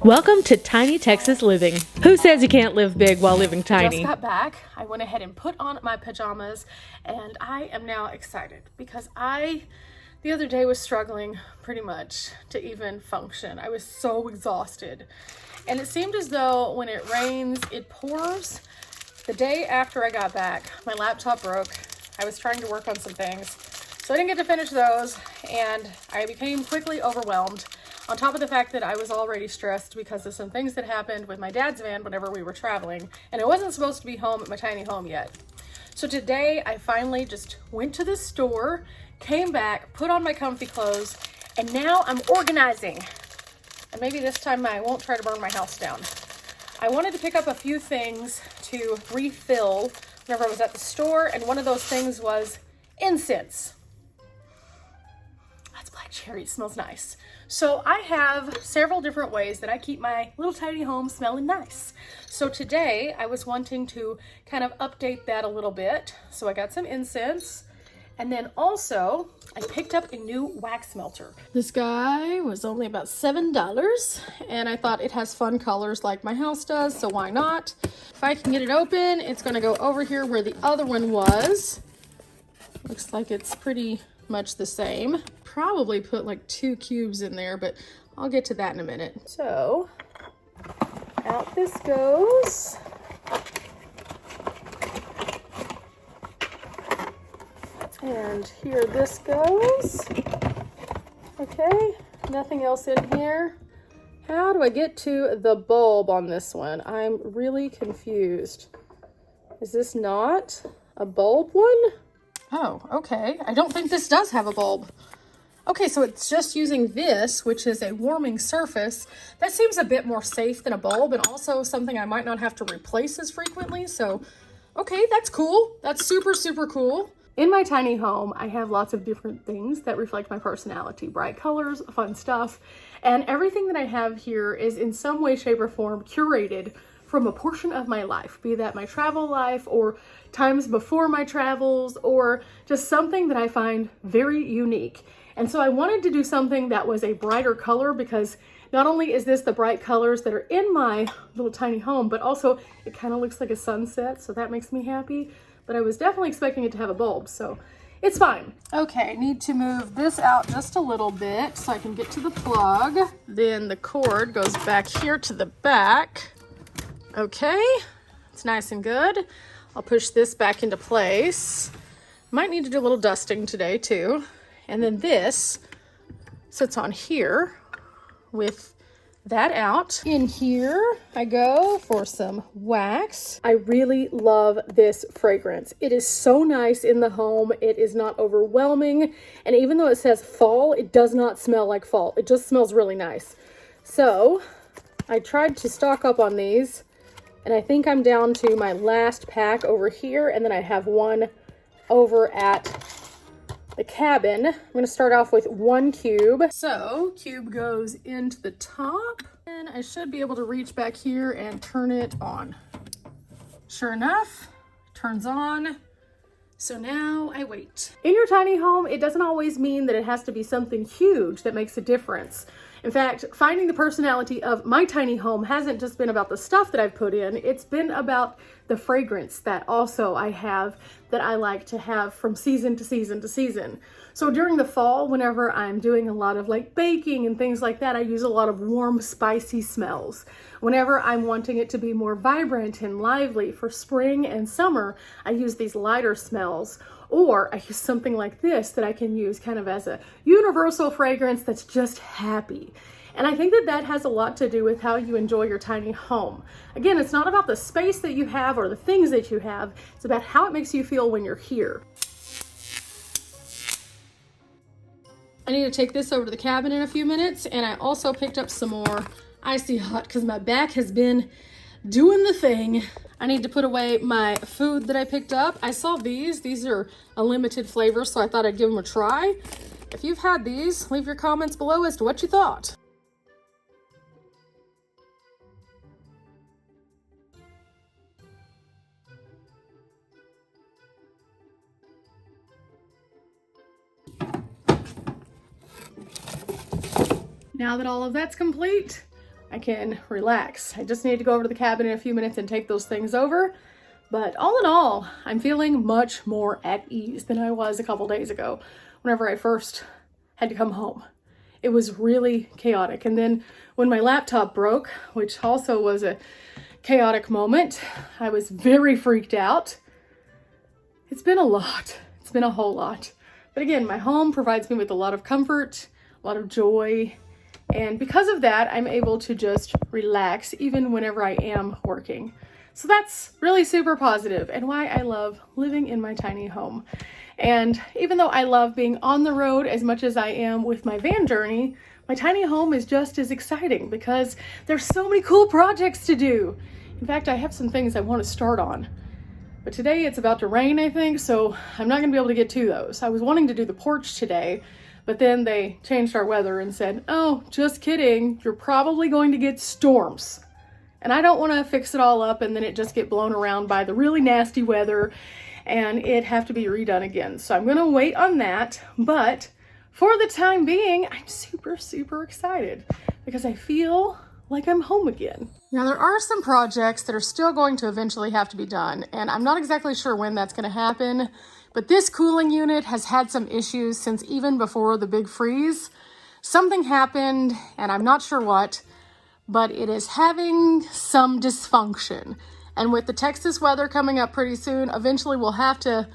Welcome to Tiny Texas Living. Who says you can't live big while living tiny? Just got back. I went ahead and put on my pajamas, and I am now excited because the other day was struggling pretty much to even function. I was so exhausted, and it seemed as though when it rains, it pours. The day after I got back, my laptop broke. I was trying to work on some things, so I didn't get to finish those, and I became quickly overwhelmed. On top of the fact that I was already stressed because of some things that happened with my dad's van whenever we were traveling, and I wasn't supposed to be home at my tiny home yet. So today I finally just went to the store, came back, put on my comfy clothes, and now I'm organizing. And maybe this time I won't try to burn my house down. I wanted to pick up a few things to refill whenever I was at the store, and one of those things was incense. That's black cherry, it smells nice. So I have several different ways that I keep my little tiny home smelling nice. So today I was wanting to kind of update that a little bit. So I got some incense, and then also I picked up a new wax melter. This guy was only about $7, and I thought it has fun colors like my house does, so why not? If I can get it open, it's gonna go over here where the other one was. Looks like it's pretty much the same. Probably put like 2 cubes in there, but I'll get to that in a minute. So out this goes. And here this goes. Okay, nothing else in here. How do I get to the bulb on this one? I'm really confused. Is this not a bulb one? Oh, okay. I don't think this does have a bulb. Okay, so it's just using this, which is a warming surface. That seems a bit more safe than a bulb, and also something I might not have to replace as frequently. So, okay, that's cool. That's super, super cool. In my tiny home, I have lots of different things that reflect my personality. Bright colors, fun stuff, and everything that I have here is in some way, shape, or form curated from a portion of my life, be that my travel life or times before my travels, or just something that I find very unique. And so I wanted to do something that was a brighter color, because not only is this the bright colors that are in my little tiny home, but also it kind of looks like a sunset, so that makes me happy. But I was definitely expecting it to have a bulb, so it's fine. Okay, I need to move this out just a little bit so I can get to the plug. Then the cord goes back here to the back. Okay, it's nice and good. I'll push this back into place. Might need to do a little dusting today too. And then this sits on here with that out. In here I go for some wax. I really love this fragrance. It is so nice in the home. It is not overwhelming. And even though it says fall, it does not smell like fall. It just smells really nice. So I tried to stock up on these, and I think I'm down to my last pack over here, and then I have one over at the cabin. I'm going to start off with 1 cube. So cube goes into the top, and I should be able to reach back here and turn it on. Sure enough, turns on. So now I wait. In your tiny home, it doesn't always mean that it has to be something huge that makes a difference. In fact, finding the personality of my tiny home hasn't just been about the stuff that I've put in, it's been about the fragrance that also I have that I like to have from season to season to season. So during the fall, whenever I'm doing a lot of like baking and things like that, I use a lot of warm, spicy smells. Whenever I'm wanting it to be more vibrant and lively for spring and summer, I use these lighter smells. Or I use something like this that I can use kind of as a universal fragrance that's just happy. And I think that that has a lot to do with how you enjoy your tiny home. Again, it's not about the space that you have or the things that you have. It's about how it makes you feel when you're here. I need to take this over to the cabin in a few minutes, and I also picked up some more Icy Hot because my back has been doing the thing. I need to put away my food that I picked up. I saw these are a limited flavor, so I thought I'd give them a try. If you've had these, leave your comments below as to what you thought. Now that all of that's complete, I can relax. I just need to go over to the cabin in a few minutes and take those things over. But all in all, I'm feeling much more at ease than I was a couple days ago whenever I first had to come home. It was really chaotic. And then when my laptop broke, which also was a chaotic moment, I was very freaked out. It's been a lot. It's been a whole lot. But again, my home provides me with a lot of comfort, a lot of joy. And because of that, I'm able to just relax even whenever I am working. So that's really super positive and why I love living in my tiny home. And even though I love being on the road as much as I am with my van journey, my tiny home is just as exciting because there's so many cool projects to do. In fact, I have some things I want to start on. But today it's about to rain, I think, so I'm not going to be able to get to those. I was wanting to do the porch today, but then they changed our weather and said, oh, just kidding, you're probably going to get storms. And I don't want to fix it all up and then it just get blown around by the really nasty weather and it have to be redone again. So I'm going to wait on that. But for the time being, I'm super, super excited because I feel like I'm home again. Now, there are some projects that are still going to eventually have to be done, and I'm not exactly sure when that's going to happen, but this cooling unit has had some issues since even before the big freeze. Something happened, and I'm not sure what, but it is having some dysfunction. And with the Texas weather coming up pretty soon, eventually we'll have to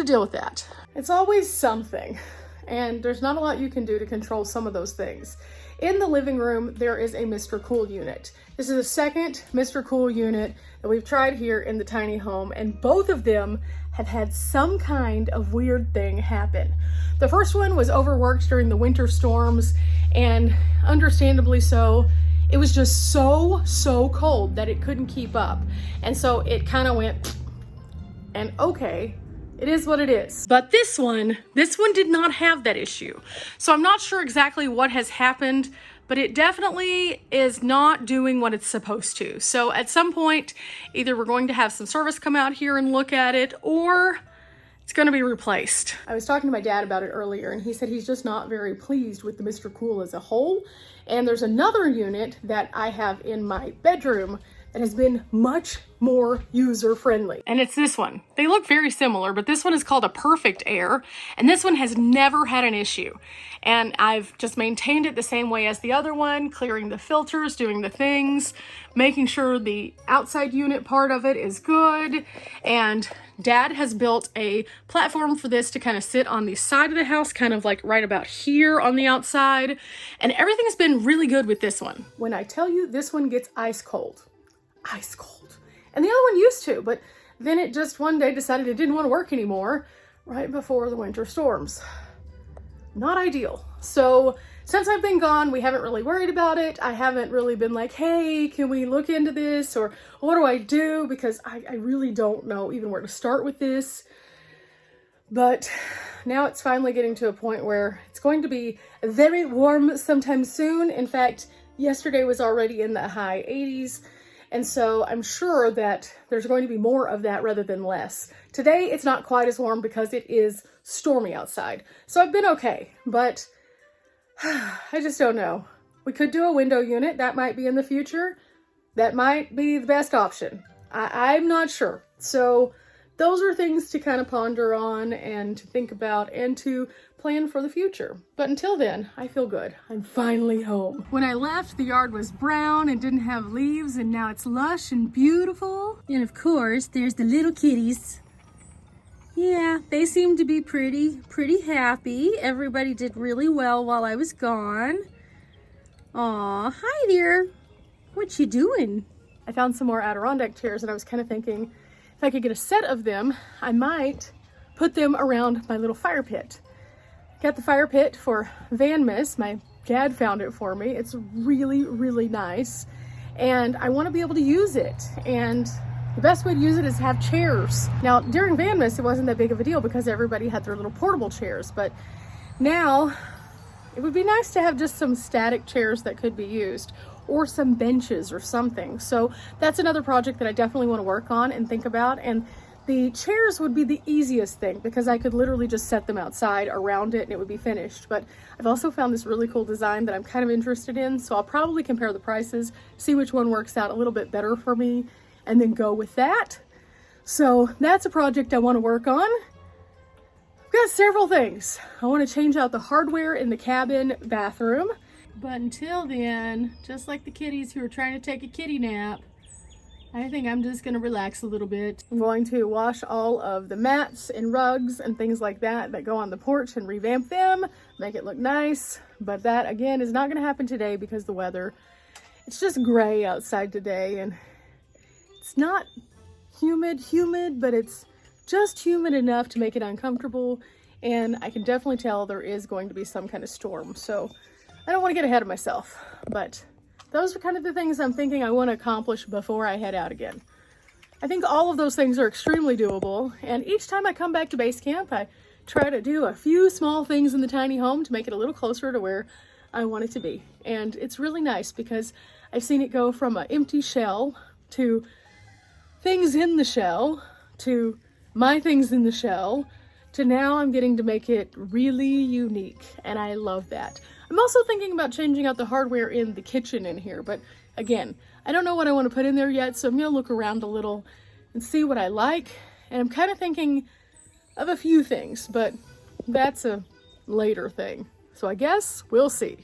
deal with that. It's always something, and there's not a lot you can do to control some of those things. In the living room, there is a Mr. Cool unit. This is the second Mr. Cool unit that we've tried here in the tiny home, and both of them have had some kind of weird thing happen. The first one was overworked during the winter storms, and understandably so. It was just so cold that it couldn't keep up. And so it kind of went, and okay, it is what it is. But this one did not have that issue. So I'm not sure exactly what has happened, but it definitely is not doing what it's supposed to. So at some point, either we're going to have some service come out here and look at it, or it's going to be replaced. I was talking to my dad about it earlier, and he said he's just not very pleased with the Mr. Cool as a whole. And there's another unit that I have in my bedroom that has been much more user-friendly. And it's this one. They look very similar, but this one is called a Perfect Air, and this one has never had an issue. And I've just maintained it the same way as the other one, clearing the filters, doing the things, making sure the outside unit part of it is good. And Dad has built a platform for this to kind of sit on the side of the house, kind of like right about here on the outside. And everything's been really good with this one. When I tell you this one gets ice cold. Ice cold. And the other one used to, but then it just one day decided it didn't want to work anymore right before the winter storms. Not ideal. So since I've been gone, we haven't really worried about it. I haven't really been like, hey, can we look into this? Or what do I do? Because I really don't know even where to start with this. But now it's finally getting to a point where it's going to be very warm sometime soon. In fact, yesterday was already in the high 80s. And so I'm sure that there's going to be more of that rather than less. Today, it's not quite as warm because it is stormy outside. So I've been okay, but I just don't know. We could do a window unit. That might be in the future. That might be the best option. I'm not sure. So those are things to kind of ponder on and to think about and to plan for the future. But until then, I feel good. I'm finally home. When I left, the yard was brown and didn't have leaves, and now it's lush and beautiful. And of course, there's the little kitties. Yeah, they seem to be pretty happy. Everybody did really well while I was gone. Aw, hi there. What you doing? I found some more Adirondack chairs, and I was kind of thinking if I could get a set of them, I might put them around my little fire pit. Got the fire pit for Van Miss. My dad found it for me. It's really, really nice. And I want to be able to use it. And the best way to use it is have chairs. Now, during Van Miss, it wasn't that big of a deal because everybody had their little portable chairs. But now, it would be nice to have just some static chairs that could be used, or some benches or something. So that's another project that I definitely want to work on and think about. And The chairs would be the easiest thing because I could literally just set them outside around it and it would be finished. But I've also found this really cool design that I'm kind of interested in, so I'll probably compare the prices, see which one works out a little bit better for me, and then go with that. So that's a project I want to work on. I've got several things. I want to change out the hardware in the cabin bathroom. But until then, just like the kitties who are trying to take a kitty nap, I think I'm just going to relax a little bit. I'm going to wash all of the mats and rugs and things like that that go on the porch and revamp them, make it look nice. But that, again, is not going to happen today because the weather, it's just gray outside today, and it's not humid, but it's just humid enough to make it uncomfortable. And I can definitely tell there is going to be some kind of storm. So I don't want to get ahead of myself, but those are kind of the things I'm thinking I want to accomplish before I head out again. I think all of those things are extremely doable. And each time I come back to base camp, I try to do a few small things in the tiny home to make it a little closer to where I want it to be. And it's really nice because I've seen it go from an empty shell to things in the shell, to my things in the shell, to now I'm getting to make it really unique, and I love that. I'm also thinking about changing out the hardware in the kitchen in here, but again, I don't know what I want to put in there yet, so I'm going to look around a little and see what I like, and I'm kind of thinking of a few things, but that's a later thing. So I guess we'll see.